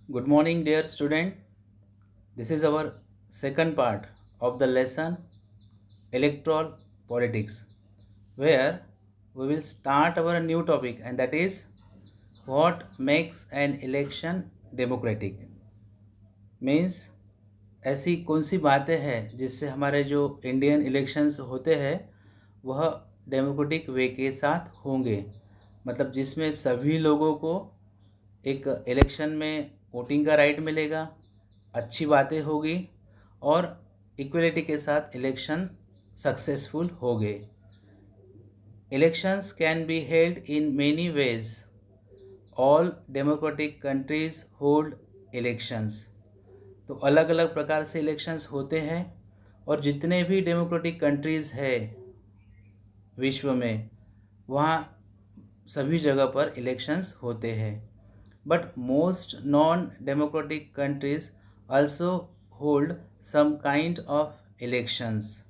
Good morning, dear student. This is our second part of the lesson Electoral Politics, where we will start our new topic, and that is what makes an election democratic. Means ऐसी कौन सी बातें हैं जिससे हमारे जो Indian elections होते हैं वह डेमोक्रेटिक वे के साथ होंगे, मतलब जिसमें सभी लोगों को एक इलेक्शन में वोटिंग का राइट मिलेगा, अच्छी बातें होगी और इक्वलिटी के साथ इलेक्शन सक्सेसफुल होंगे। Elections can be held in many ways. All democratic countries hold elections. तो अलग अलग प्रकार से इलेक्शंस होते हैं और जितने भी डेमोक्रेटिक कंट्रीज़ है विश्व में वहाँ सभी जगह पर इलेक्शंस होते हैं। But most non democratic countries also hold some kind of elections.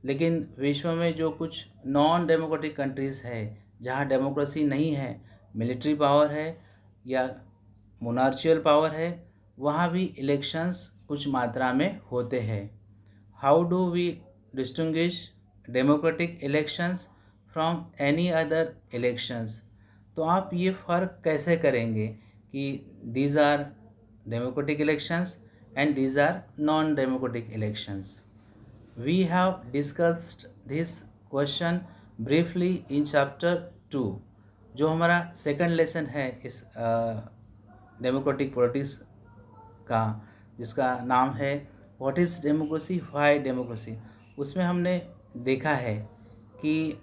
लेकिन विश्व में जो कुछ नॉन डेमोक्रेटिक कंट्रीज़ है जहाँ डेमोक्रेसी नहीं है, मिलिट्री पावर है या मोनार्चियल पावर है, वहाँ भी इलेक्शंस कुछ मात्रा में होते हैं। How do we distinguish democratic elections from any other elections? तो आप ये फ़र्क कैसे करेंगे कि these are democratic elections and these are non democratic elections? We have discussed this question briefly in chapter 2, जो हमारा सेकंड लेसन है इस डेमोक्रेटिक पॉलिटिक्स का, जिसका नाम है what is democracy, why democracy. उसमें हमने देखा है कि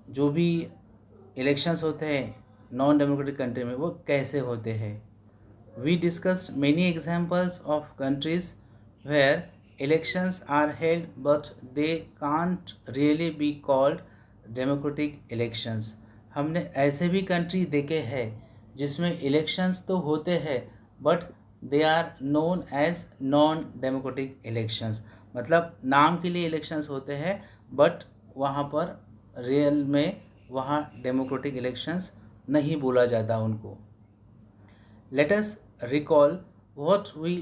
जो भी इलेक्शंस होते हैं नॉन डेमोक्रेटिक कंट्री में वो कैसे होते हैं। We discussed many examples of countries where elections are held but they can't really be called democratic elections. हमने ऐसे भी कंट्री देखे हैं जिसमें इलेक्शंस तो होते हैं but they are known as non democratic elections. मतलब नाम के लिए इलेक्शंस होते हैं बट वहाँ पर रियल में वहाँ डेमोक्रेटिक इलेक्शंस नहीं बोला जाता उनको। Let us recall what we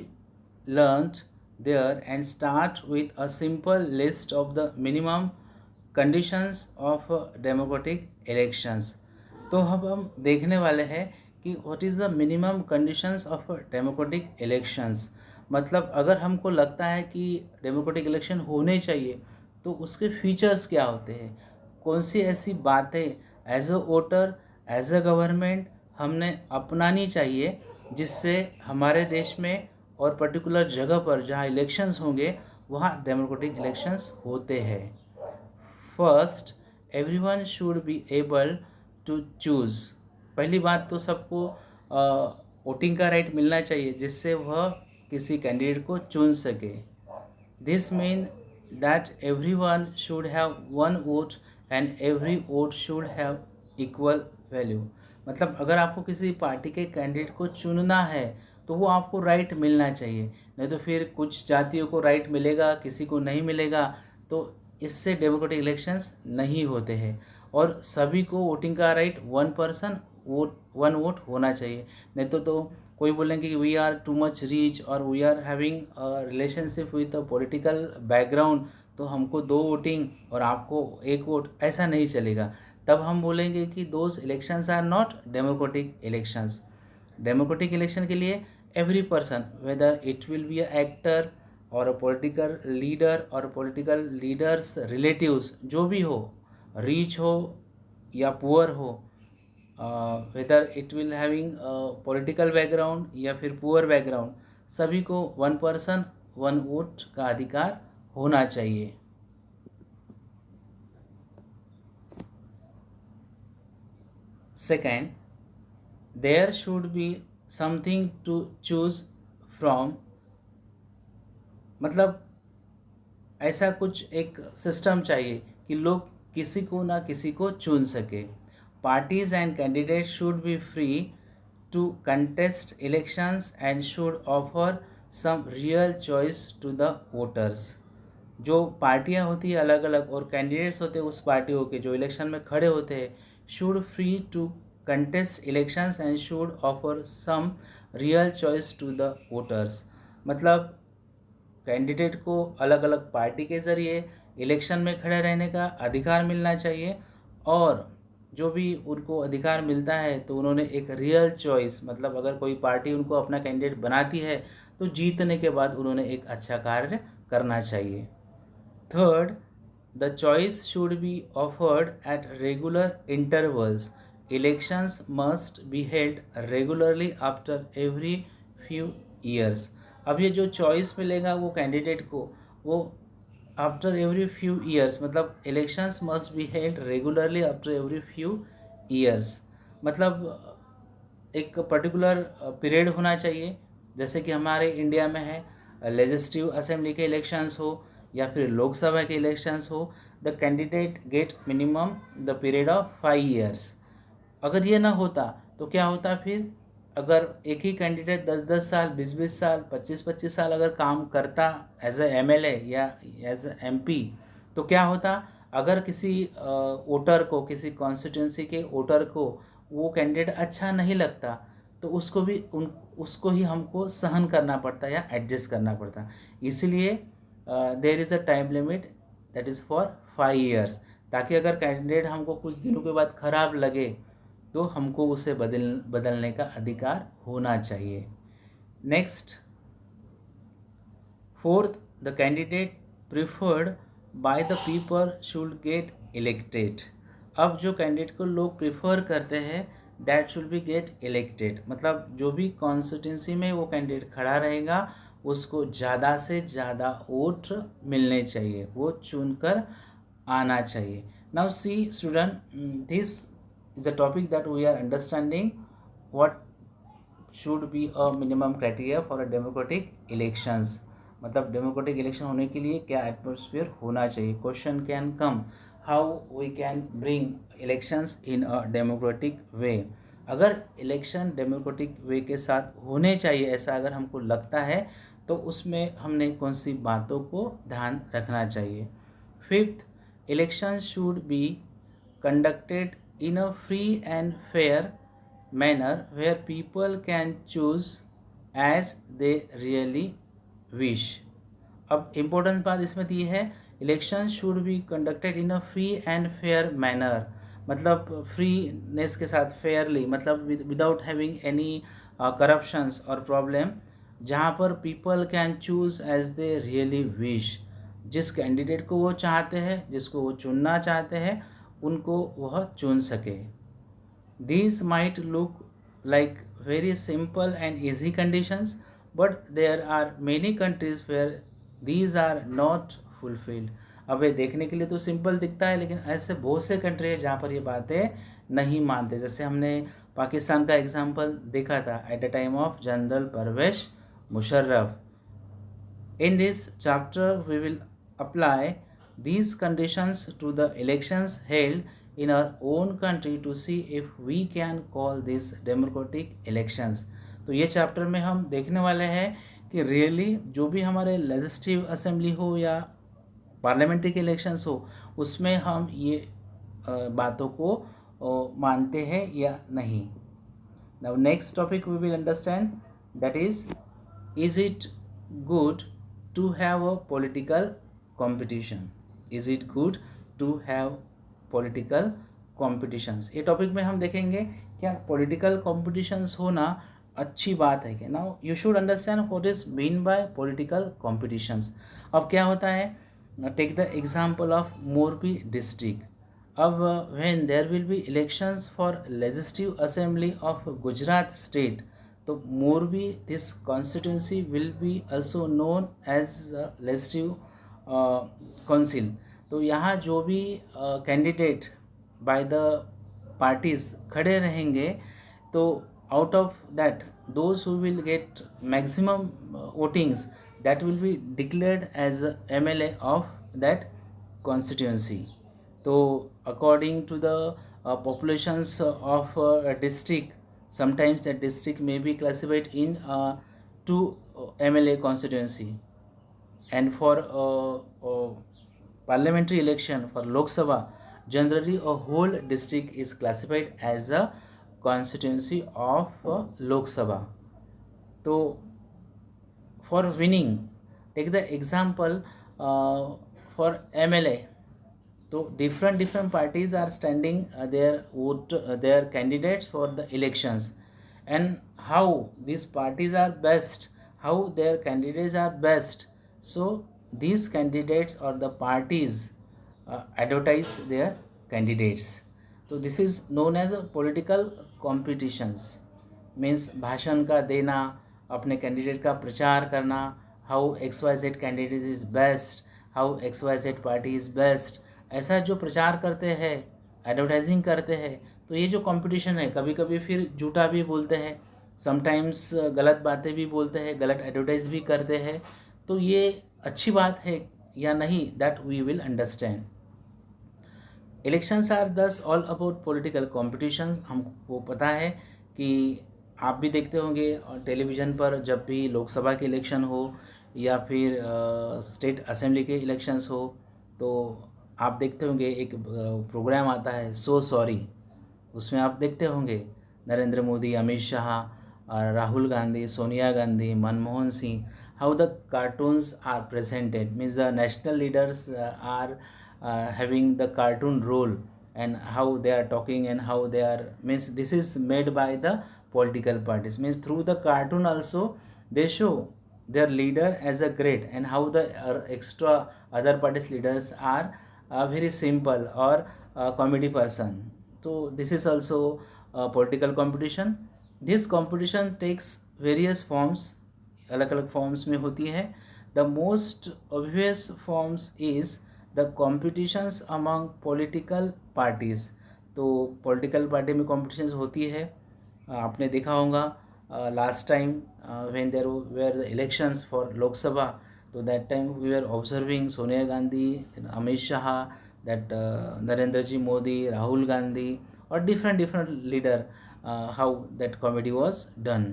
learned there and start with a simple list of the minimum conditions of democratic elections. तो अब हम देखने वाले हैं कि what is the minimum conditions of democratic elections। मतलब अगर हमको लगता है कि डेमोक्रेटिक इलेक्शन होने चाहिए तो उसके फीचर्स क्या होते हैं, कौन सी ऐसी बातें as a voter as a government हमने अपनानी चाहिए जिससे हमारे देश में और पर्टिकुलर जगह पर जहाँ इलेक्शंस होंगे वहाँ डेमोक्रेटिक इलेक्शंस होते हैं। First, everyone should be able to choose. पहली बात तो सबको वोटिंग का राइट मिलना चाहिए जिससे वह किसी कैंडिडेट को चुन सके। This mean that everyone should have one vote and every vote should have equal value. मतलब अगर आपको किसी पार्टी के कैंडिडेट को चुनना है तो वो आपको राइट मिलना चाहिए, नहीं तो फिर कुछ जातियों को राइट मिलेगा किसी को नहीं मिलेगा, तो इससे डेमोक्रेटिक इलेक्शंस नहीं होते हैं। और सभी को वोटिंग का right, one person one vote होना चाहिए, नहीं तो कोई बोलेंगे कि we are too much rich और we are having relationship with a political background, तो हमको दो वोटिंग और आपको एक वोट, ऐसा नहीं चलेगा। तब हम बोलेंगे कि those elections are not democratic elections. Democratic election के लिए every person, whether it will be a actor और अ पॉलिटिकल लीडर और पॉलिटिकल लीडर्स रिलेटिव्स, जो भी हो, रीच हो या पुअर हो, whether it will having political background या फिर पुअर बैकग्राउंड, सभी को वन पर्सन वन वोट का अधिकार होना चाहिए। Second, there should be something to choose from। मतलब ऐसा कुछ एक सिस्टम चाहिए कि लोग किसी को ना किसी को चुन सके। Parties and candidate should be free to contest elections and should offer some real choice to the voters. जो पार्टियां होती है अलग अलग और कैंडिडेट्स होते हैं उस पार्टियों के जो इलेक्शन में खड़े होते हैं, should free to contest elections and should offer some real choice to the voters. मतलब कैंडिडेट को अलग अलग पार्टी के ज़रिए इलेक्शन में खड़े रहने का अधिकार मिलना चाहिए, और जो भी उनको अधिकार मिलता है तो उन्होंने एक रियल चॉइस, मतलब अगर कोई पार्टी उनको अपना कैंडिडेट बनाती है तो जीतने के बाद उन्होंने एक अच्छा कार्य करना चाहिए। Third, the choice should be offered at regular intervals. Elections must be held regularly after every few years. अब ये जो चॉइस मिलेगा वो कैंडिडेट को, वो आफ्टर एवरी फ्यू ईयर्स, मतलब elections must be held regularly after every few years, मतलब एक पर्टिकुलर पीरियड होना चाहिए। जैसे कि हमारे इंडिया में है लेजिस्लेटिव असेंबली के इलेक्शंस हो या फिर लोकसभा के इलेक्शंस हो, the candidate get minimum the period of 5 years. अगर ये ना होता तो क्या होता फिर, अगर एक ही कैंडिडेट 10-10 साल, 20-20 साल, 25-25 साल अगर काम करता एज ए एमएलए या एज ए एमपी, तो क्या होता, अगर किसी वोटर को, किसी कॉन्स्टिट्यूंसी के वोटर को वो कैंडिडेट अच्छा नहीं लगता तो उसको ही हमको सहन करना पड़ता या एडजस्ट करना पड़ता। इसलिए there is a time limit that is for 5 years, ताकि अगर कैंडिडेट हमको कुछ दिनों के बाद ख़राब लगे तो हमको उसे बदलने का अधिकार होना चाहिए। Next, fourth, the candidate preferred by the people should get elected. अब जो कैंडिडेट को लोग प्रिफर करते हैं that should be get elected, मतलब जो भी कॉन्स्टिट्यूंसी में वो कैंडिडेट खड़ा रहेगा उसको ज़्यादा से ज़्यादा वोट मिलने चाहिए, वो चुनकर आना चाहिए। Now see student, this is a topic that we are understanding what should be a minimum criteria for a democratic elections, मतलब डेमोक्रेटिक इलेक्शन होने के लिए क्या एटमोसफियर होना चाहिए। Question can come, how we can bring elections in a democratic way. अगर election democratic वे के साथ होने चाहिए ऐसा अगर हमको लगता है तो उसमें हमने कौन सी बातों को ध्यान रखना चाहिए। Fifth, election should B conducted in a free and fair manner where people can choose as they really wish। अब इम्पोर्टेंट बात इसमें दी है, election should be conducted in a free and fair manner, मतलब फ्रीनेस के साथ, fairly, मतलब without having any corruptions और प्रॉब्लम, जहाँ पर people can choose as they really wish. जिस कैंडिडेट को वो चाहते हैं, जिसको वो चुनना चाहते हैं, उनको वह चुन सके। These might look like very simple and easy conditions, but there are many countries where these are not fulfilled। अब ये देखने के लिए तो सिंपल दिखता है, लेकिन ऐसे बहुत से कंट्री है जहाँ पर ये बातें नहीं मानते। जैसे हमने पाकिस्तान का एग्जाम्पल देखा था at the time of general Pervez Musharraf. In this chapter we will apply these conditions to the elections held in our own country to see if we can call these democratic elections। तो ये chapter में हम देखने वाले हैं कि really जो भी हमारे लेजिस्लेटिव असेंबली हो या पार्लियामेंट्री के इलेक्शंस हो उसमें हम ये बातों को मानते हैं या नहीं। Now next topic we will understand, that is it good to have a political competition? Is it good to have political competitions? ये टॉपिक में हम देखेंगे क्या पॉलिटिकल कॉम्पिटिशन्स होना अच्छी बात है क्या। Now you should understand what is mean by political competitions. अब क्या होता है, take the example of Morbi district. अब when there will be elections for legislative assembly of Gujarat state, तो Morbi this constituency will be also known as legislative council. तो यहाँ जो भी कैंडिडेट बाय द पार्टीज खड़े रहेंगे, तो out of that those who will get maximum votings that will be declared as MLA of that constituency। तो according to the populations of a district, sometimes a district may be classified in two MLA constituency, and for parliamentary election for Lok Sabha, generally a whole district is classified as a constituency of Lok Sabha। तो for winning, take the example for MLA. So different parties are standing their candidates for the elections, and how these parties are best, how their candidates are best. So these candidates or the parties advertise their candidates. So this is known as a political competitions. Means भाषण का देना, अपने candidate का प्रचार करना, how X Y Z candidate is best, how X Y Z party is best, ऐसा जो प्रचार करते हैं, एडवर्टाइजिंग करते हैं। तो ये जो कंपटीशन है, कभी कभी फिर झूठा भी बोलते हैं, समटाइम्स गलत बातें भी बोलते हैं, गलत एडवर्टाइज भी करते हैं। तो ये अच्छी बात है या नहीं, that we will understand. Elections are thus all about political competitions. हमको पता है कि आप भी देखते होंगे टेलीविज़न पर, जब भी लोकसभा के इलेक्शन हो या फिर स्टेट असेंबली के इलेक्शंस हो, तो आप देखते होंगे एक प्रोग्राम आता है सो सॉरी। उसमें आप देखते होंगे Narendra Modi, Amit Shah, Rahul Gandhi, Sonia Gandhi, Manmohan Singh, how the cartoons are presented, means the national leaders are having the cartoon role, and how they are talking and how they are, means this is made by the political parties, means through the cartoon also they show their leader as a great, and how the extra other parties leaders are very simple or comedy person. So this is also political competition. This competition takes various forms, अलग अलग forms में होती है। The most obvious forms is the competitions among political parties. तो political party में competitions होती है। आपने देखा होगा last time when there were the elections for Lok Sabha, तो that time we are observing Sonia Gandhi, Amit Shah, that Narendra ji Modi, Rahul Gandhi, और different leader, how that comedy was done.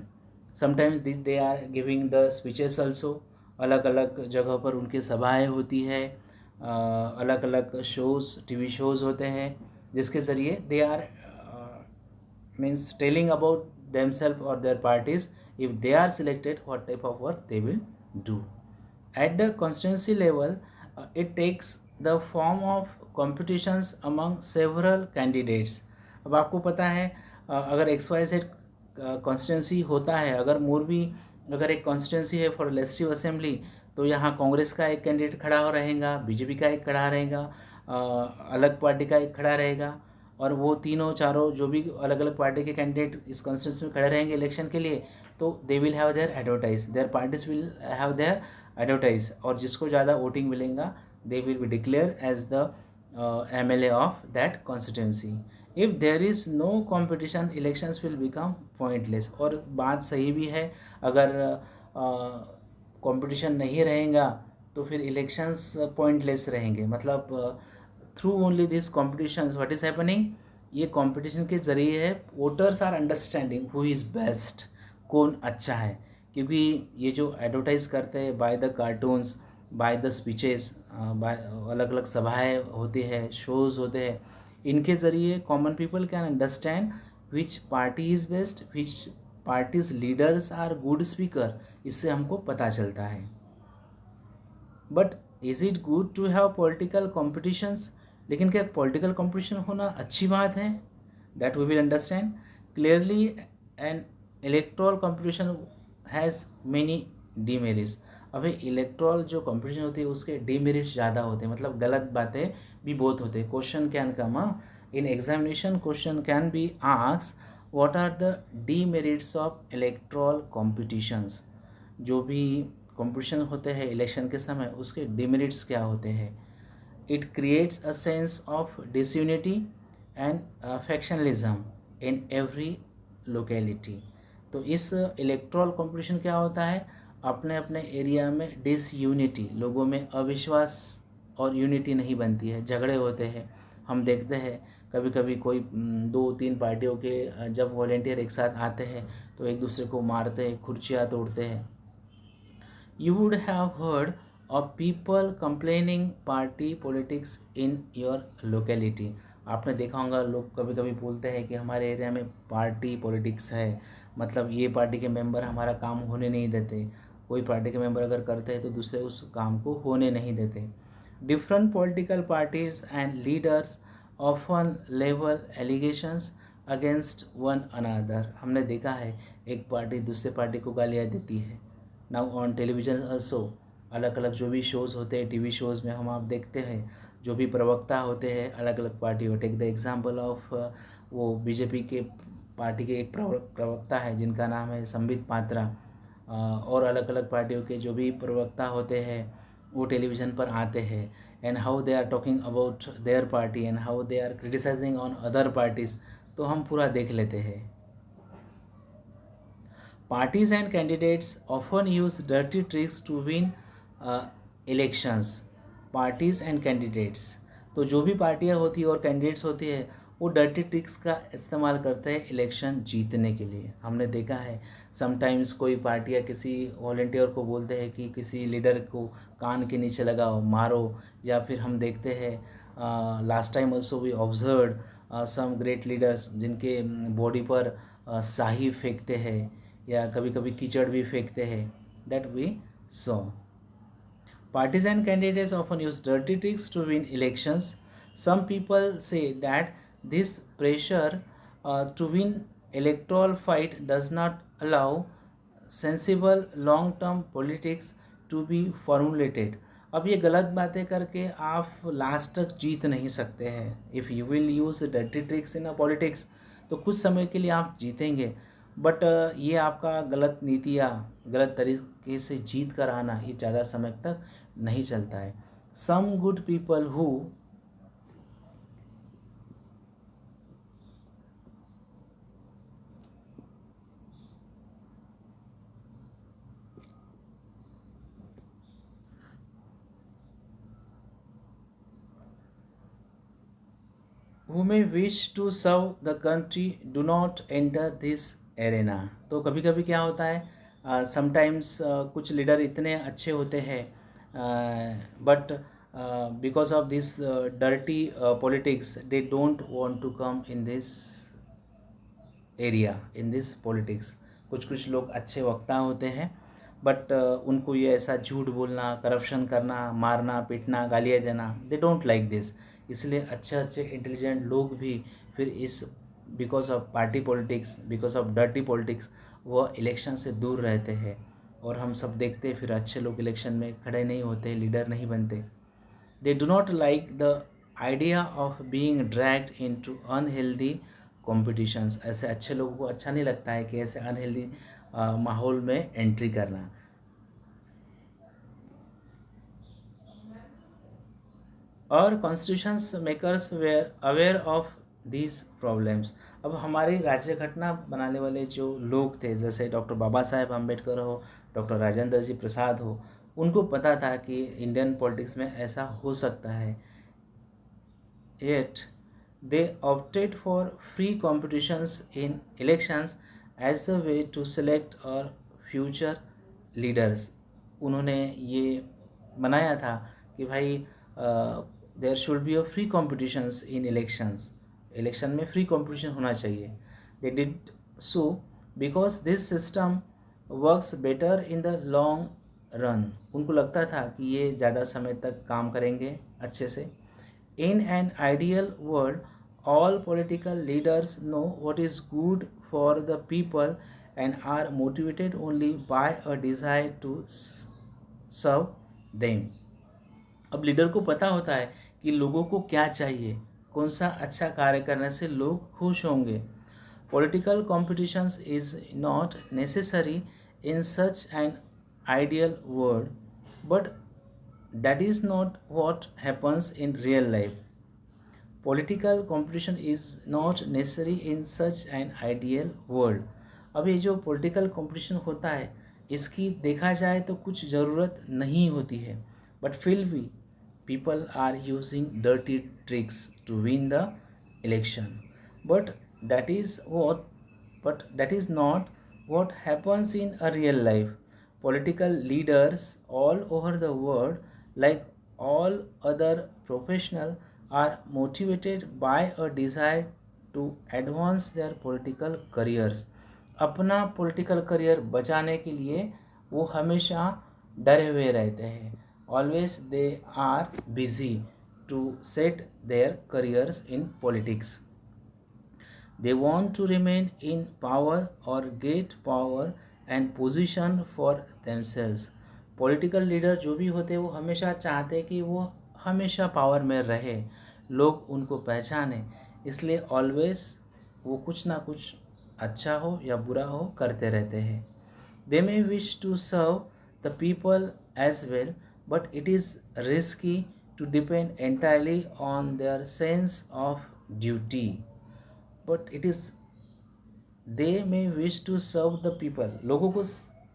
Sometimes they are giving the speeches also. अलग अलग जगह पर उनकी सभाएँ होती है, अलग अलग शोज़, टीवी शोज़ होते हैं, जिसके ज़रिए they are means telling about themselves और their parties, if they are selected what type of work they will do. At the constituency level it takes the form of competitions among several candidates. अब आपको पता है अगर x Y Z constituency होता है, अगर मोरबी अगर एक कॉन्स्टिट्यूंसी है फॉर लेजिस्लेटिव असेंबली, तो यहाँ कांग्रेस का एक कैंडिडेट खड़ा हो रहेगा, बीजेपी का एक खड़ा रहेगा, अलग पार्टी का एक खड़ा रहेगा, और वो तीनों चारों जो भी अलग अलग पार्टी के कैंडिडेट इस कॉन्स्टिट्यूंसी में खड़े रहेंगे इलेक्शन के लिए, तो they will have their advertise, their parties will have their advertise, और जिसको ज़्यादा वोटिंग मिलेगा they will be declare as the MLA of that constituency. If there is no competition elections will become pointless. और बात सही भी है, अगर कंपटीशन नहीं रहेगा तो फिर इलेक्शंस पॉइंटलेस रहेंगे। मतलब through only this competitions what is happening, ये कंपटीशन के ज़रिए है voters are understanding who is best, कौन अच्छा है। क्योंकि ये जो एडवर्टाइज़ करते हैं by the cartoons, by the speeches, by अलग अलग सभाएँ होती है, शोज़ होते हैं, इनके ज़रिए common people can understand which party is best, which parties leaders are good speaker, इससे हमको पता चलता है। But is it good to have political competitions, लेकिन क्या पॉलिटिकल कॉम्पिटिशन होना अच्छी बात है? That we will understand clearly. And electoral competition has many demerits. अभी इलेक्ट्रल जो कॉम्पिटिशन होती है उसके डीमेरिट्स ज़्यादा होते हैं, मतलब गलत बातें भी बहुत होते हैं। Question can come in examination, question can be asked what are the demerits of electoral competitions. जो भी कॉम्पिटिशन होते हैं इलेक्शन के समय, उसके डीमेरिट्स क्या होते हैं? It creates a sense of disunity and factionalism in every locality. तो इस इलेक्ट्रल कॉम्पिटिशन क्या होता है, अपने अपने एरिया में डिसयूनिटी, लोगों में अविश्वास और यूनिटी नहीं बनती है, झगड़े होते हैं। हम देखते हैं कभी कभी कोई 2-3 पार्टियों के जब वॉलेंटियर एक साथ आते हैं तो एक दूसरे को मारते हैं, खुर्चियाँ तोड़ते हैं। You would have heard of people complaining party politics in your locality. आपने देखा होगा लोग कभी कभी बोलते हैं कि हमारे एरिया में पार्टी पॉलिटिक्स है, मतलब ये पार्टी के मेंबर हमारा काम होने नहीं देते, कोई पार्टी के मेंबर अगर करते हैं तो दूसरे उस काम को होने नहीं देते। Different political parties and leaders often level allegations against one another. हमने देखा है एक पार्टी दूसरे पार्टी को गालियाँ देती है। नाउ ऑन टेलीविजन ऑल्सो, अलग अलग जो भी शोज़ होते हैं टीवी शोज़ में हम आप देखते हैं, जो भी प्रवक्ता होते हैं अलग अलग पार्टी हो। टेक द एग्जांपल ऑफ वो बीजेपी के पार्टी के एक प्रवक्ता है जिनका नाम है संबित पात्रा। और अलग अलग पार्टियों के जो भी प्रवक्ता होते हैं वो टेलीविज़न पर आते हैं, and how they are talking about their party and how they are criticising on other parties, तो हम पूरा देख लेते हैं। Parties and candidates often use dirty tricks to win elections. Parties and candidates, तो जो भी पार्टियां होती है और कैंडिडेट्स होती है वो डर्टी ट्रिक्स का इस्तेमाल करते हैं इलेक्शन जीतने के लिए। हमने देखा है समटाइम्स कोई पार्टियां किसी वॉलेंटियर को बोलते हैं कि किसी लीडर को कान के नीचे लगाओ, मारो, या फिर हम देखते हैं last time also we observe some great leaders जिनके बॉडी पर स्याही फेंकते हैं या कभी कभी कीचड़ भी फेंकते हैं, that we saw. Parties and candidates often use dirty tricks to win elections. Some people say that this pressure to win electoral fight does not allow sensible long-term politics to be formulated. अब ये गलत बातें करके आप last तक जीत नहीं सकते हैं। If you will use dirty tricks in a politics तो कुछ समय के लिए आप जीतेंगे, बट ये आपका गलत नीतियाँ गलत तरीके से जीत कर आना ये ज़्यादा समय तक नहीं चलता है। Some good people who may wish to serve the country do not enter this arena। तो कभी कभी क्या होता है समटाइम्स कुछ लीडर इतने अच्छे होते हैं but because of this dirty politics they don't want to come in this area in this politics. कुछ कुछ लोग अच्छे वक्ता होते हैं बट उनको ये ऐसा झूठ बोलना, करप्शन करना, मारना पीटना, गालियाँ देना, दे डोंट लाइक दिस। इसलिए अच्छे अच्छे इंटेलिजेंट लोग भी फिर इस because of party politics, because of dirty politics वो इलेक्शन से दूर रहते हैं। और हम सब देखते हैं फिर अच्छे लोग इलेक्शन में खड़े नहीं होते, लीडर नहीं बनते। They do not like the idea of being dragged into unhealthy competitions. ऐसे अच्छे लोगों को अच्छा नहीं लगता है कि ऐसे अनहेल्दी माहौल में एंट्री करना। और constitutions makers were aware of these problems. अब हमारी राज्य घटना बनाने वाले जो लोग थे जैसे डॉक्टर बाबा साहेब अम्बेडकर हो, डॉक्टर राजेंद्र जी प्रसाद हो, उनको पता था कि इंडियन पॉलिटिक्स में ऐसा हो सकता है। Yet they opted for free competitions in elections as a way to select our future leaders। उन्होंने ये बनाया था कि भाई there should be a free competitions in elections, election में फ्री कॉम्पिटिशन होना चाहिए। They did so because this system works better in the long run. उनको लगता था कि ये ज़्यादा समय तक काम करेंगे अच्छे से। In an ideal world, all political leaders know what is good for the people and are motivated only by a desire to serve them। अब लीडर को पता होता है कि लोगों को क्या चाहिए, कौन सा अच्छा कार्य करने से लोग खुश होंगे। Political competitions is not necessary in such an ideal world, but that is not what happens in real life। Political competition is not necessary in such an ideal world। अब ये जो पॉलिटिकल कंपटीशन होता है इसकी देखा जाए तो कुछ ज़रूरत नहीं होती है, बट फिर भी people are using dirty tricks to win the election. But that is what but that is not what happens in a real life। Political leaders all over the world, like all other professionals, are motivated by a desire to advance their political careers। अपना political career बचाने के लिए वो हमेशा डरे हुए रहते हैं. Always they are busy to set their careers in politics. They want to remain in power or get power and position for themselves. Political leader जो भी होते हैं वो हमेशा चाहते हैं कि वो हमेशा पावर में रहे, लोग उनको पहचाने, इसलिए ऑलवेज वो कुछ ना कुछ अच्छा हो या बुरा हो करते रहते हैं. They may wish to serve the people as well, but it is risky to depend entirely on their sense of duty. But it is they may wish to serve the people. लोगों को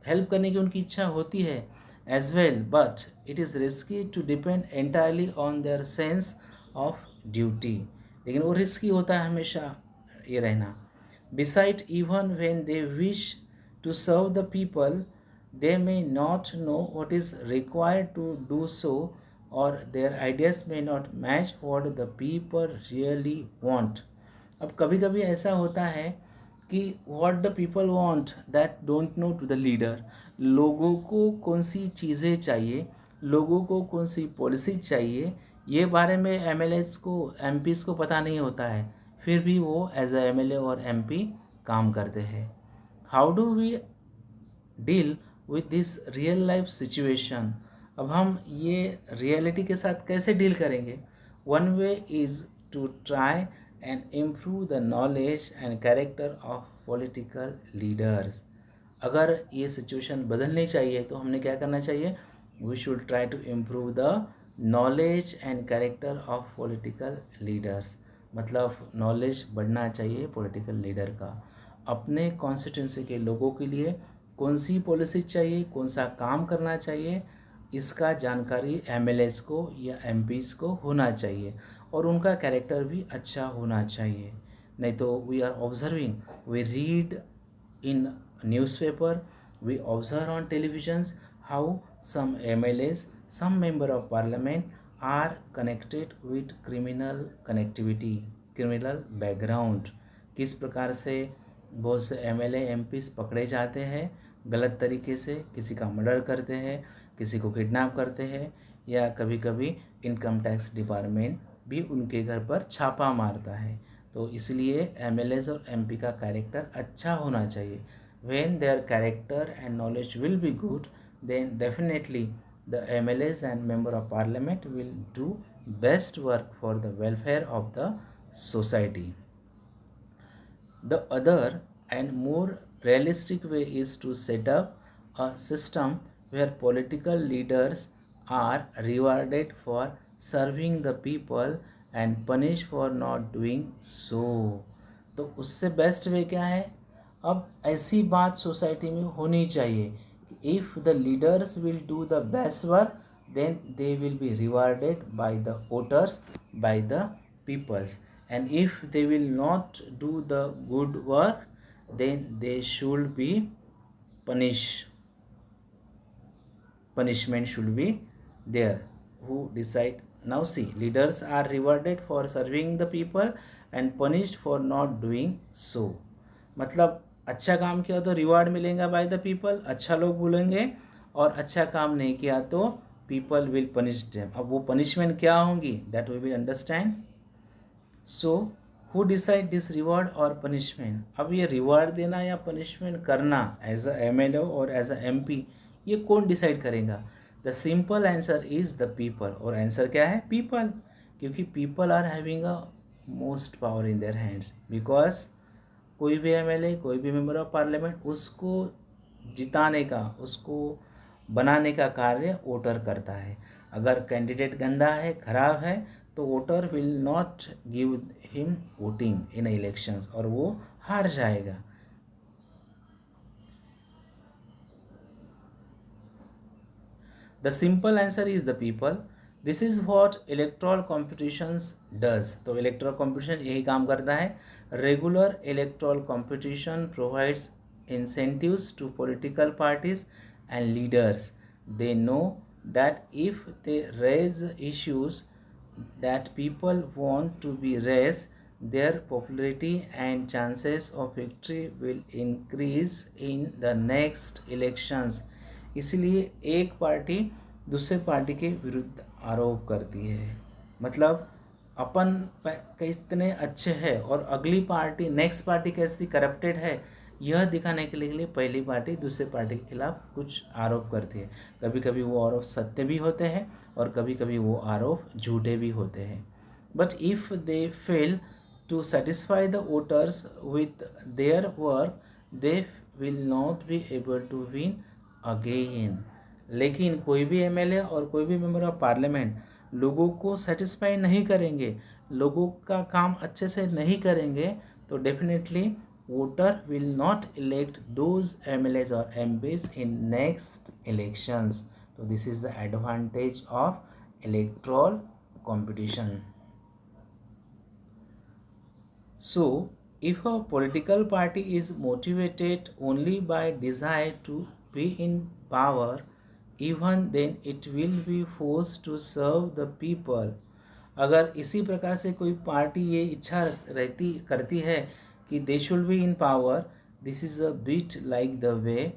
help करने की उनकी इच्छा होती है as well, but it is risky to depend entirely on their sense of duty. लेकिन वो रिस्की होता है हमेशा ये रहना. Besides even when they wish to serve the people, they may not know what is required to do so, or their ideas may not match what the people really want. अब कभी कभी ऐसा होता है कि what the people want that don't know to the leader. लोगों को कौन सी चीज़ें चाहिए, लोगों को कौन सी पॉलिसी चाहिए, ये बारे में एमएलएस को एमपीज़ को पता नहीं होता है, फिर भी वो एज अ एमएलए और एमपी काम करते हैं. How do we deal with this real life situation. अब हम ये रियलिटी के साथ कैसे डील करेंगे. One way is to try and improve the knowledge and character of political leaders. अगर ये सिचुएशन बदलनी चाहिए तो हमने क्या करना चाहिए. We should try to improve the knowledge and character of political leaders. मतलब नॉलेज बढ़ना चाहिए पॉलिटिकल लीडर का. अपने कॉन्स्टिट्यूंसी के लोगों के लिए कौन सी पॉलिसी चाहिए, कौन सा काम करना चाहिए, इसका जानकारी एमएलएस को या एमपीज़ को होना चाहिए, और उनका कैरेक्टर भी अच्छा होना चाहिए. नहीं तो we are observing, we read in newspaper, we observe on televisions how some MLAs, some member of parliament are connected with criminal connectivity, criminal background. किस प्रकार से बहुत से एमएलए एमपीज़ पकड़े जाते हैं गलत तरीके से, किसी का मर्डर करते हैं, किसी को किडनैप करते हैं, या कभी कभी इनकम टैक्स डिपार्टमेंट भी उनके घर पर छापा मारता है. तो इसलिए एमएलएस और एमपी का कैरेक्टर अच्छा होना चाहिए. When their character and knowledge will be good, then definitely the MLAs and member of parliament will do best work for the welfare of the society. The other and more realistic way is to set up a system where political leaders are rewarded for serving the people and punished for not doing so. तो उससे best way क्या है. अब ऐसी बात society में होनी चाहिए कि if the leaders will do the best work, then they will be rewarded by the voters, by the peoples. And if they will not do the good work, then they should be punished. Punishment should be there. Who decide. Now see, leaders are rewarded for serving the people and punished for not doing so. मतलब अच्छा काम किया तो reward मिलेगा by the people, अच्छा लोग बोलेंगे, और अच्छा काम नहीं किया तो पीपल विल पनिश देम. अब वो पनिशमेंट क्या होंगी, that we will understand. So who decide this reward और पनिशमेंट. अब ये रिवॉर्ड देना या पनिशमेंट करना एज अ एमएलए और एज अ एमपी, ये कौन डिसाइड करेगा. The simple answer is the people. और आंसर क्या है, पीपल. क्योंकि people are having a most power in their hands. Because कोई भी एमएलए, कोई भी मेंबर ऑफ पार्लियामेंट, उसको जिताने का, उसको बनाने का कार्य वोटर करता है. अगर कैंडिडेट गंदा है, खराब है, तो voter will not give him voting in elections, और वो हार जाएगा. The simple answer is the people. This is what electoral competitions does. तो इलेक्ट्रल कॉम्पिटिशन यही काम करता है. Regular electoral competition provides incentives to political parties and leaders. They know that if they raise issues that people want to be raised, their popularity and chances of victory will increase in the next elections. इसलिए एक party दूसरे party के विरुद्ध आरोप करती है, मतलब अपन कितने अच्छे हैं और अगली पार्टी नेक्स्ट पार्टी कैसी करप्टेड है, यह दिखाने के लिए पहली पार्टी दूसरे पार्टी के खिलाफ कुछ आरोप करती है। कभी कभी वो आरोप सत्य भी होते हैं और कभी कभी वो आरोप झूठे भी होते हैं। But if they fail to satisfy the voters with their work, they will not be able to win again. लेकिन कोई भी एमएलए और कोई भी मेंबर ऑफ पार्लियामेंट लोगों को सेटिस्फाई नहीं करेंगे, लोगों का काम अच्छे से नहीं करेंगे, तो definitely voter will not elect those MLAs और एमपीज इन नेक्स्ट इलेक्शंस। तो this is the advantage of electoral competition. So if a political party is motivated only by desire to be in power, even then it will be forced to serve the people. अगर इसी प्रकार से कोई party ये इच्छा करती है कि they should be in power, this is a bit like the way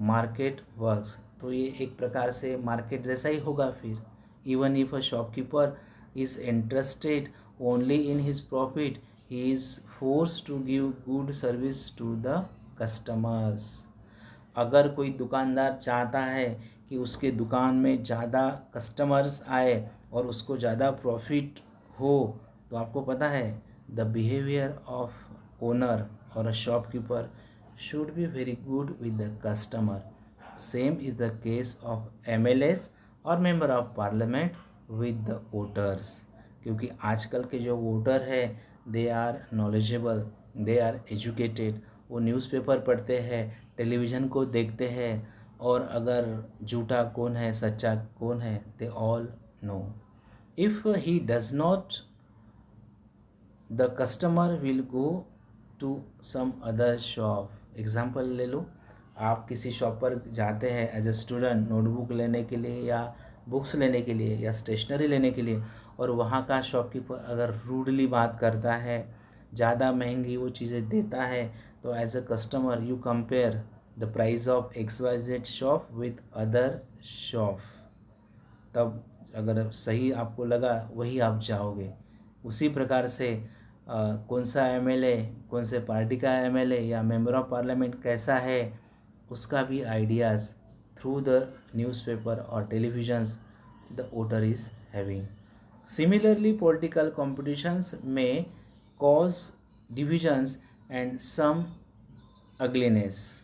market works. तो ये एक प्रकार से मार्केट जैसा ही होगा फिर। Even if a shopkeeper is interested only in his profit, he is forced to give good service to the customers. अगर कोई दुकानदार चाहता है कि उसके दुकान में ज़्यादा कस्टमर्स आए और उसको ज़्यादा प्रॉफिट हो, तो आपको पता है द बिहेवियर ऑफ ओनर और a shopkeeper should be very good with the customer. Same is the case of MLAs और member of parliament with the voters. क्योंकि आजकल के जो वोटर है they are knowledgeable, they are educated, वो newspaper पढ़ते हैं, टेलीविज़न को देखते हैं, और अगर झूठा कौन है सच्चा कौन है they all know. If he does not, the customer will go to some other shop. Example ले लो, आप किसी शॉप पर जाते हैं एज ए स्टूडेंट नोटबुक लेने के लिए या बुक्स लेने के लिए या स्टेशनरी लेने के लिए, और वहाँ का शॉपकीपर अगर रूडली बात करता है, ज़्यादा महंगी वो चीज़ें देता है, तो as a customer you compare the price of XYZ shop with other shop. तब अगर सही आपको लगा वही आप जाओगे। उसी प्रकार से कौन सा एमएलए, कौन से पार्टी का एमएलए या मेंबर ऑफ पार्लियामेंट कैसा है, उसका भी आइडियाज़ थ्रू द न्यूज़पेपर और televisions the voter is having. Similarly political competitions में cause divisions and some ugliness.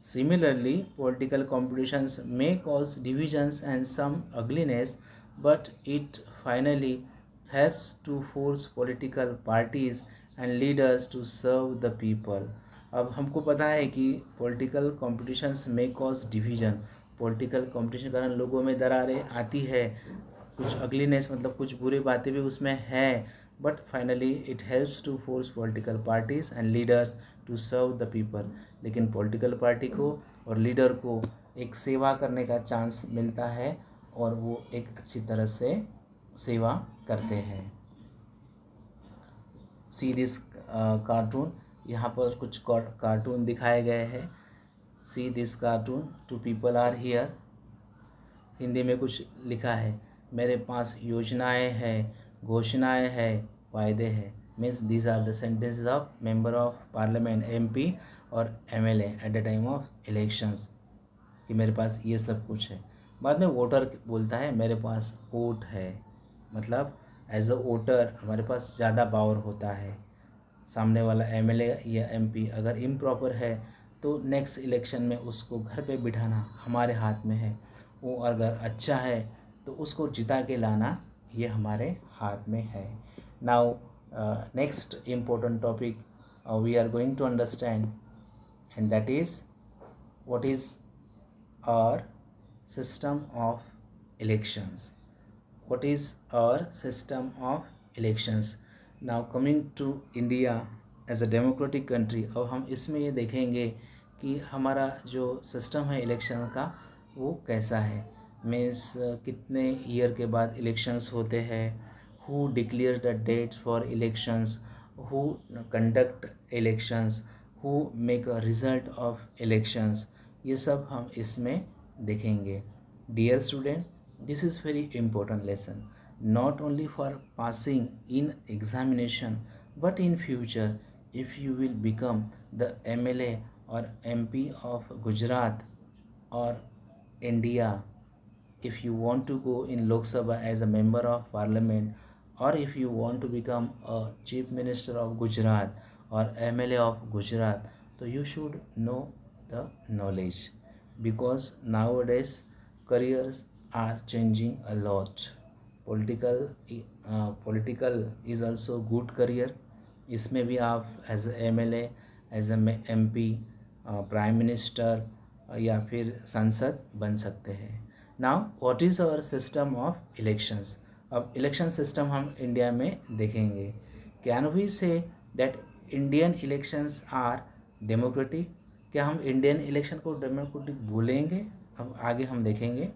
Similarly, political competitions may cause divisions and some ugliness, but it finally helps to force political parties and leaders to serve the people. अब हमको पता है कि political competitions में cause division, political competition के कारण लोगों में दरारें आती है, कुछ अगलीनेस मतलब कुछ बुरी बातें भी उसमें है, but finally it helps to force political parties and leaders to serve the people. लेकिन पॉलिटिकल पार्टी को और लीडर को एक सेवा करने का चांस मिलता है और वो एक अच्छी तरह से सेवा करते हैं। सी दिस कार्टून, यहाँ पर कुछ कार्टून दिखाए गए हैं। See this cartoon, two people are here. Hindi में कुछ लिखा है, मेरे पास योजनाएं हैं, घोषणाएं हैं, वायदे हैं। Means these are the sentences of member of parliament MP और MLA at the time of elections, कि मेरे पास ये सब कुछ है। बाद में वोटर बोलता है मेरे पास वोट है, मतलब एज अ वोटर हमारे पास ज़्यादा पावर होता है। सामने वाला MLA या MP अगर इम्प्रॉपर है तो नेक्स्ट इलेक्शन में उसको घर पे बिठाना हमारे हाथ में है, वो अगर अच्छा है तो उसको जिता के लाना ये हमारे हाथ में है। Now next important topic we are going to understand, and that is what is our system of elections. What is our system of elections? Now coming to India as a democratic country, अब हम इसमें ये देखेंगे कि हमारा जो system है election का वो कैसा है। मीन्स कितने ईयर के बाद इलेक्शंस होते हैं, who declare the dates for elections, who conduct elections, who make a result of elections, ये सब हम इसमें देखेंगे. Dear student, this is very important lesson, not only for passing in examination, but in future if you will become the MLA or MP of Gujarat or India, if you want to go in Lok Sabha as a member of parliament, or if you want to become a chief minister of Gujarat or MLA of Gujarat, so you should know the knowledge, because nowadays careers are changing a lot. Political is also good career. इसमें भी आप as MLA, as MP, prime minister या फिर सांसद बन सकते हैं. Now what is our system of elections. अब इलेक्शन सिस्टम हम इंडिया में देखेंगे. Can we say that Indian elections are democratic. क्या हम इंडियन इलेक्शन को डेमोक्रेटिक बोलेंगे? अब आगे हम देखेंगे.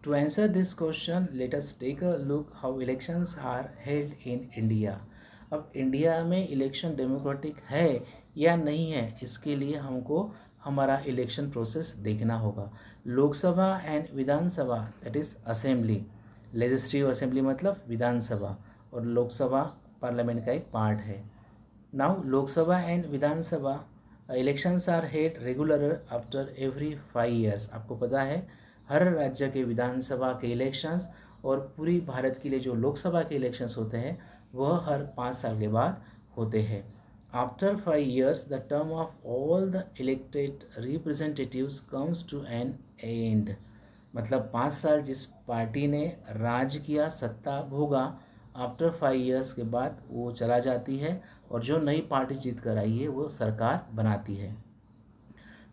To answer this question let us take a look how elections are held in India. अब इंडिया में इलेक्शन डेमोक्रेटिक है या नहीं है, इसके लिए हमको हमारा इलेक्शन प्रोसेस देखना होगा. Lok Sabha and Vidhan Sabha, that is assembly. Legislative assembly मतलब विधानसभा, और लोकसभा पार्लियामेंट का एक पार्ट है. Now Lok Sabha and Vidhan Sabha elections are held regular after every 5 years. आपको पता है हर राज्य के विधानसभा के इलेक्शंस और पूरी भारत के लिए जो लोकसभा के इलेक्शंस होते हैं वह हर 5 साल के बाद होते हैं. After 5 years the term of all the elected representatives comes to an end. मतलब 5 साल जिस पार्टी ने राज किया, सत्ता भोगा, आफ्टर 5 years के बाद वो चला जाती है और जो नई पार्टी जीत कर आई है वो सरकार बनाती है.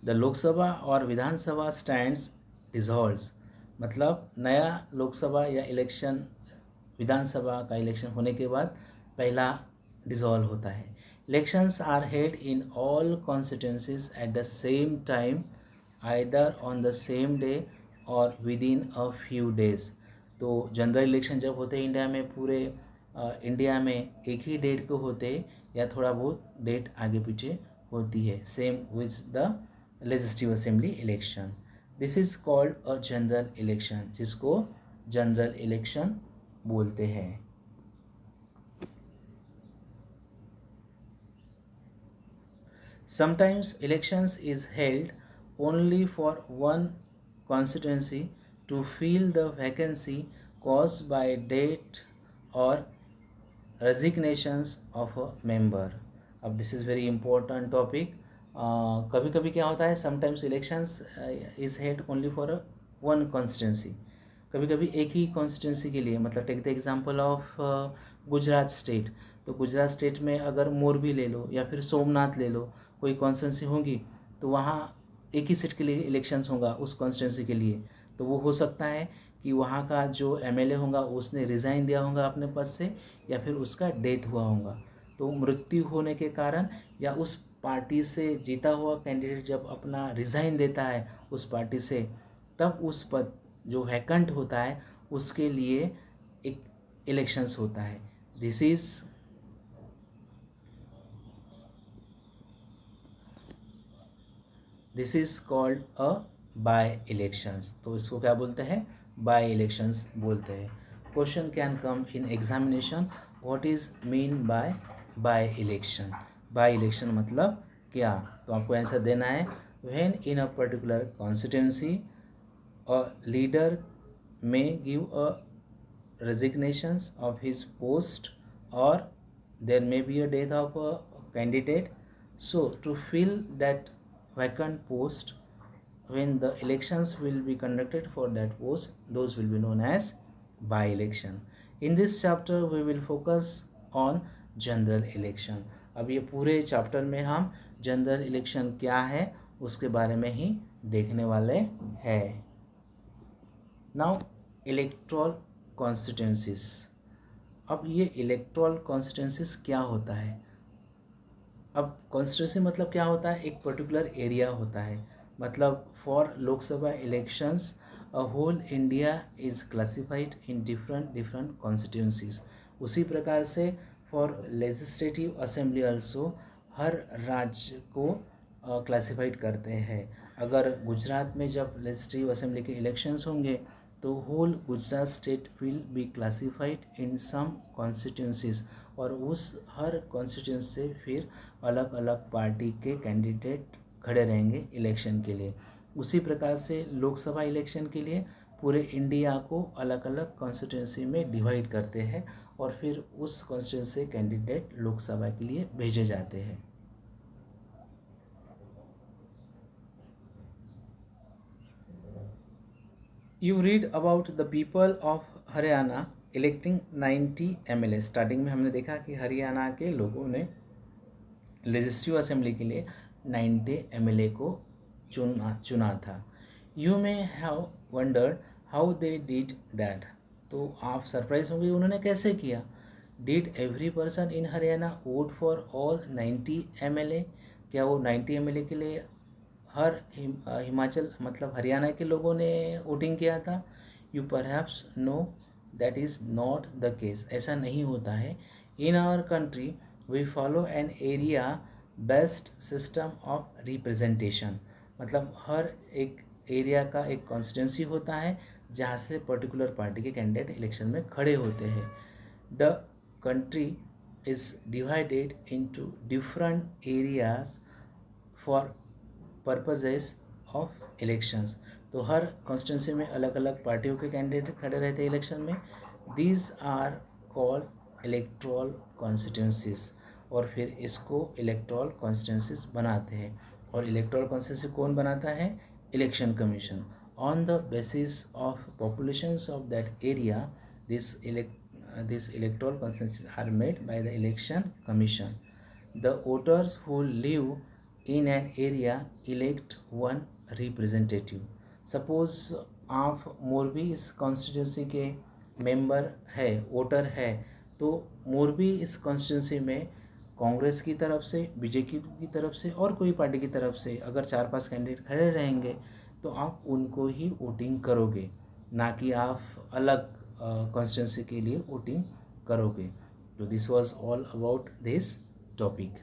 द लोकसभा और विधानसभा स्टैंड्स डिसॉल्व्स. मतलब नया लोकसभा या इलेक्शन, विधानसभा का इलेक्शन होने के बाद पहला डिसॉल्व होता है. Elections are held in all constituencies at the same time, either on the same day और within a few days. तो जनरल इलेक्शन जब होते हैं इंडिया में, पूरे इंडिया में एक ही डेट को होते हैं या थोड़ा बहुत डेट आगे पीछे होती है. Same with the legislative assembly election. This is called a general election, जिसको जनरल इलेक्शन बोलते हैं. Sometimes elections is held only for one constituency to fill the vacancy caused by death or resignations of a member. अब this is very important topic. कभी कभी क्या होता है, sometimes elections is held only for one constituency. कभी कभी एक ही कॉन्स्टिट्यूंसी के लिए, मतलब take the example of Gujarat state. तो गुजरात स्टेट में अगर मोरबी ले लो या फिर सोमनाथ ले लो, कोई कॉन्स्टिट्यूंसी होगी तो वहाँ एक ही सीट के लिए इलेक्शंस होगा उस कॉन्स्टिट्यूंसी के लिए. तो वो हो सकता है कि वहाँ का जो MLA होगा उसने रिज़ाइन दिया होगा अपने पद से, या फिर उसका डेथ हुआ होगा. तो मृत्यु होने के कारण या उस पार्टी से जीता हुआ कैंडिडेट जब अपना रिज़ाइन देता है उस पार्टी से, तब उस पद जो वैकेंट होता है उसके लिए एक इलेक्शंस होता है. This is called a by elections. तो इसको क्या बोलते हैं? बाय इलेक्शंस बोलते हैं. Question can come in examination, what is mean by election. By election मतलब क्या? तो आपको आंसर देना है. When in a particular constituency a leader may give a resignations of his post, or there may be a death of a candidate. So to fill that vacant post, when the elections will be conducted for that post, those will be known as by election. In this chapter we will focus on general election. अब ये पूरे chapter में हम general election क्या है उसके बारे में ही देखने वाले हैं. Now electoral constituencies. अब ये इलेक्टोरल कॉन्स्टिट्यूंसीज क्या होता है? अब कॉन्स्टिट्यूंसी मतलब क्या होता है? एक पर्टिकुलर एरिया होता है. मतलब for Lok Sabha elections a whole India is classified in different constituencies. उसी प्रकार से फॉर लेजिस्लेटिव असेंबली ऑल्सो, हर राज्य को क्लासिफाइड करते हैं। अगर गुजरात में जब लेजिस्लेटिव असेंबली के इलेक्शंस होंगे तो whole Gujarat state will be classified in some constituencies, और उस हर कॉन्स्टिट्यूंसी से फिर अलग अलग पार्टी के कैंडिडेट खड़े रहेंगे इलेक्शन के लिए। उसी प्रकार से लोकसभा इलेक्शन के लिए पूरे इंडिया को अलग अलग कॉन्स्टिट्यूंसी में डिवाइड करते हैं और फिर उस कॉन्स्टिट्यूंसी से कैंडिडेट लोकसभा के लिए भेजे जाते हैं। You read about the people of Haryana electing 90 MLA। Starting में हमने देखा कि हरियाणा के लोगों ने लेजिस्लेटिव असेंबली के लिए 90 MLA को चुना था। You may have wondered how they did that. तो आप सरप्राइज होंगे उन्होंने कैसे किया। Did every person in Haryana vote for all 90 MLA। क्या वो 90 MLA के लिए हर हिमाचल मतलब हरियाणा के लोगों ने वोटिंग किया था। You perhaps know that is not the case. ऐसा नहीं होता है। In our country we follow an area based system of representation. मतलब हर एक एरिया का एक कॉन्स्टिट्यूंसी होता है जहाँ से पर्टिकुलर पार्टी के कैंडिडेट इलेक्शन में खड़े होते हैं। The country is divided into different areas for purposes of elections. तो हर कॉन्स्टिट्यूंसी में अलग अलग पार्टियों के कैंडिडेट खड़े रहते हैं इलेक्शन में। These are called electoral constituencies, और फिर इसको इलेक्ट्रल कॉन्स्टिट्यूंसीज बनाते हैं। और इलेक्ट्रल कॉन्स्टिट्यूंसी कौन बनाता है? Election commission. On the basis of populations of that area this electoral consensus are made by the election commission. The voters who live in an area elect one representative. Suppose आप मोरबी इस constituency के member है, voter है, तो मोरबी इस constituency में कांग्रेस की तरफ से, बीजेपी की तरफ से और कोई पार्टी की तरफ से अगर 4-5 कैंडिडेट खड़े रहेंगे तो आप उनको ही वोटिंग करोगे, ना कि आप अलग कॉन्स्टिट्यूंसी के लिए वोटिंग करोगे। तो this was all about this topic.